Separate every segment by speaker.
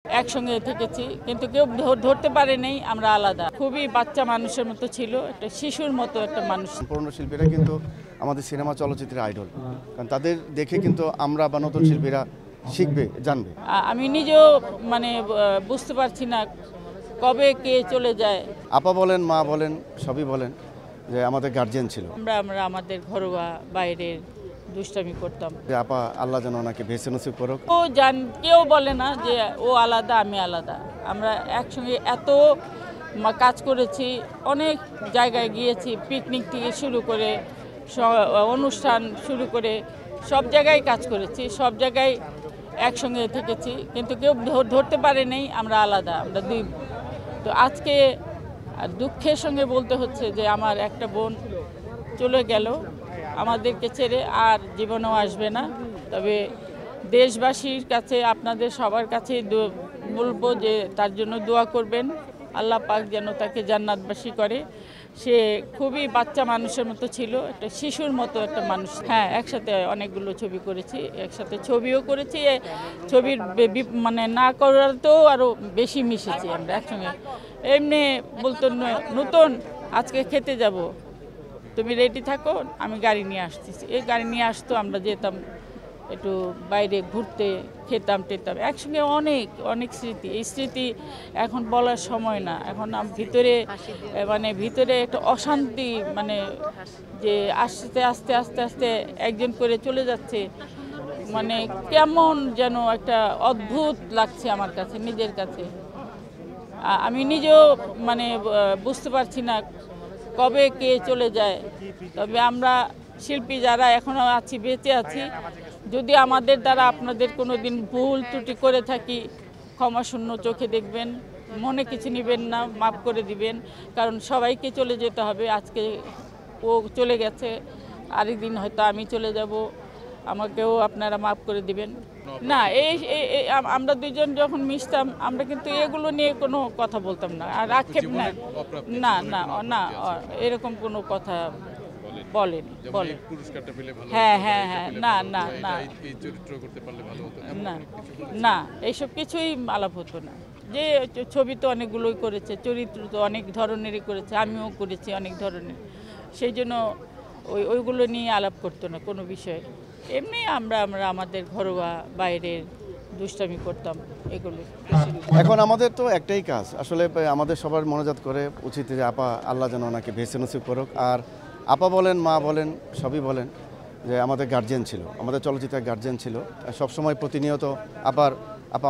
Speaker 1: একসঙ্গে থেকেছি, কিন্তু কেউ ধরতে পারে নাই আমরা আলাদা। খুবই বাচ্চা মানুষের মতো ছিল, একটা শিশুর মতো একটা মানুষ।
Speaker 2: পুরনো শিল্পীরা কিন্তু আমাদের সিনেমা চলচ্চিত্রের আইডল, কারণ তাদের দেখে কিন্তু আমরা বা নতুন শিল্পীরা শিখবে, জানবে।
Speaker 1: আমি নিজেও বুঝতে পারছি না কবে কে চলে যায়।
Speaker 2: আপা বলেন, মা বলেন, সবই বলেন যে আমাদের গার্জিয়ান ছিল।
Speaker 1: আমরা আমাদের ঘরোয়া বাইরের দুষ্টামি করতাম।
Speaker 2: যে আপা আল্লাহ যেন ওনাকে ভেসে নসিব করুক।
Speaker 1: কেউ বলে না যে ও আলাদা আমি আলাদা। আমরা একসঙ্গে এত কাজ করেছি, অনেক জায়গায় গিয়েছি, পিকনিক থেকে শুরু করে অনুষ্ঠান শুরু করে সব জায়গায় কাজ করেছি, সব জায়গায় একসঙ্গে থেকেছি, কিন্তু কেউ ধরতে পারে নাই আমরা আলাদা, আমরা দুই। তো আজকে দুঃখের সঙ্গে বলতে হচ্ছে যে আমার একটা বোন চলে গেল আমাদেরকে ছেড়ে, আর জীবনেও আসবে না। তবে দেশবাসীর কাছে, আপনাদের সবার কাছে বলবো যে তার জন্য দোয়া করবেন, আল্লাহ পাক যেন তাকে জান্নাতবাসী করে। সে খুবই বাচ্চা মানুষের মতো ছিল, একটা শিশুর মতো একটা মানুষ। হ্যাঁ, একসাথে অনেকগুলো ছবি করেছি, একসাথে ছবিও করেছি। ছবির না করাতেও আরও বেশি মিশেছি আমরা একসঙ্গে। এমনি বলতো নতুন আজকে খেতে যাব, তুমি রেডি থাকো, আমি গাড়ি নিয়ে আসতেছি। এই গাড়ি নিয়ে আসতো, আমরা যেতাম একটু বাইরে ঘুরতে, খেতাম টেতাম একসঙ্গে। অনেক অনেক স্মৃতি, এই স্মৃতি এখন বলার সময় না। এখন ভিতরে একটা অশান্তি, যে আস্তে আস্তে আস্তে আস্তে একজন করে চলে যাচ্ছে, কেমন যেন একটা অদ্ভুত লাগছে আমার কাছে, নিজের কাছে। আমি নিজেও বুঝতে পারছি না কবে কে চলে যায়। তবে আমরা শিল্পী যারা এখনও আছি, বেঁচে আছি, যদি আমাদের দ্বারা আপনাদের কোনো দিন ভুল ত্রুটি করে থাকি, ক্ষমাশূন্য চোখে দেখবেন, মনে কিছু নেবেন না, মাফ করে দিবেন। কারণ সবাইকে চলে যেতে হবে। আজকে ও চলে গেছে, আরেকদিন হয়তো আমি চলে যাব, আমাকেও আপনারা মাফ করে দিবেন। না, আমরা দুজন যখন মিশতাম, আমরা কিন্তু এগুলো নিয়ে কোনো কথা বলতাম না, আর আক্ষেপ না, না না না, এরকম কোনো কথা বলেনি। হ্যাঁ হ্যাঁ হ্যাঁ, না না না না না, এইসব কিছুই আলাপ হতো না। যে ছবি তো অনেকগুলোই করেছে, চরিত্র তো অনেক ধরনেরই করেছে, আমিও করেছি অনেক ধরনের, সেই জন্য ওইগুলো নিয়ে আলাপ করতো না কোনো বিষয়ে। এমনি আমরা আমাদের ঘরোয়া বাইরের দুষ্টামি করতাম, এগুলো।
Speaker 2: এখন আমাদের তো একটাই কাজ, আসলে আমাদের সবার মনোজাত করে উচিত যে আপা আল্লাহ যেন ওনাকে ভেসে নসিব করুক। আর আপা বলেন, মা বলেন, সবই বলেন যে আমাদের গার্জিয়ান ছিল, আমাদের চলচ্চিত্রের গার্জিয়ান ছিল। সবসময় প্রতিনিয়ত আপা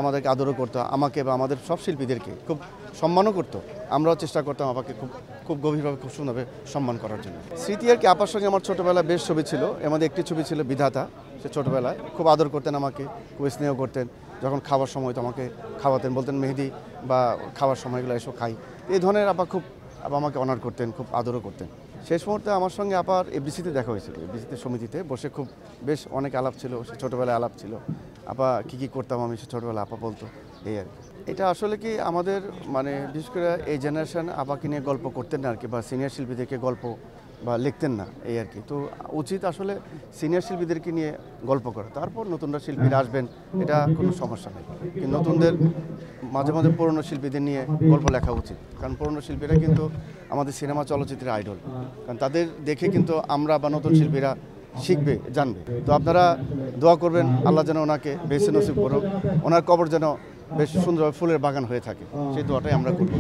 Speaker 2: আমাদেরকে আদরও করতো, আমাকে বা আমাদের সব শিল্পীদেরকে খুব সম্মানও করতো। আমরাও চেষ্টা করতাম আপাকে খুব গভীরভাবে, খুব সুন্দরভাবে সম্মান করার জন্য। স্মৃতি আর কি, আপার সঙ্গে আমার ছোটোবেলায় বেশ ছবি ছিল। এর মধ্যে একটি ছবি ছিল বিধাতা। সে ছোটোবেলায় খুব আদর করতেন আমাকে, খুব স্নেহ করতেন। যখন খাওয়ার সময় তো আমাকে খাওয়াতেন, বলতেন মেহেদি বা খাওয়ার সময়গুলো এসব খাই, এই ধরনের আপা আমাকে অনার করতেন, খুব আদরও করতেন। শেষ মুহূর্তে আমার সঙ্গে আপার এফডিসিতে দেখা হয়েছিল, এফডিসিতে সমিতিতে বসে খুব বেশ অনেক আলাপ ছিল, সে ছোটোবেলায় আলাপ ছিল। আপা কী করতাম আমি, সে ছোটোবেলায় আপা বলতো, এই আর কি। এটা আসলে কি আমাদের বিশেষ করে এই জেনারেশন আপাকে নিয়ে গল্প করতেন না আর কি, বা সিনিয়র শিল্পীদেরকে গল্প বা লিখতেন না, এই আর কি। তো উচিত আসলে সিনিয়র শিল্পীদেরকে নিয়ে গল্প করা, তারপর নতুনরা শিল্পীরা আসবেন, এটা কোনো সমস্যা নেই। কিন্তু নতুনদের মাঝে মাঝে পুরনো শিল্পীদের নিয়ে গল্প লেখা উচিত, কারণ পুরনো শিল্পীরা কিন্তু আমাদের সিনেমা চলচ্চিত্রের আইডল, কারণ তাদের দেখে কিন্তু আমরা বা নতুন শিল্পীরা শিখবে, জানবে। তো আপনারা দোয়া করবেন, আল্লাহ যেন ওনাকে ভেসে নসিব করুক, ওনার কবর যেন বেশ সুন্দরভাবে ফুলের বাগান হয়ে থাকে, সেই দোয়াটাই আমরা করব।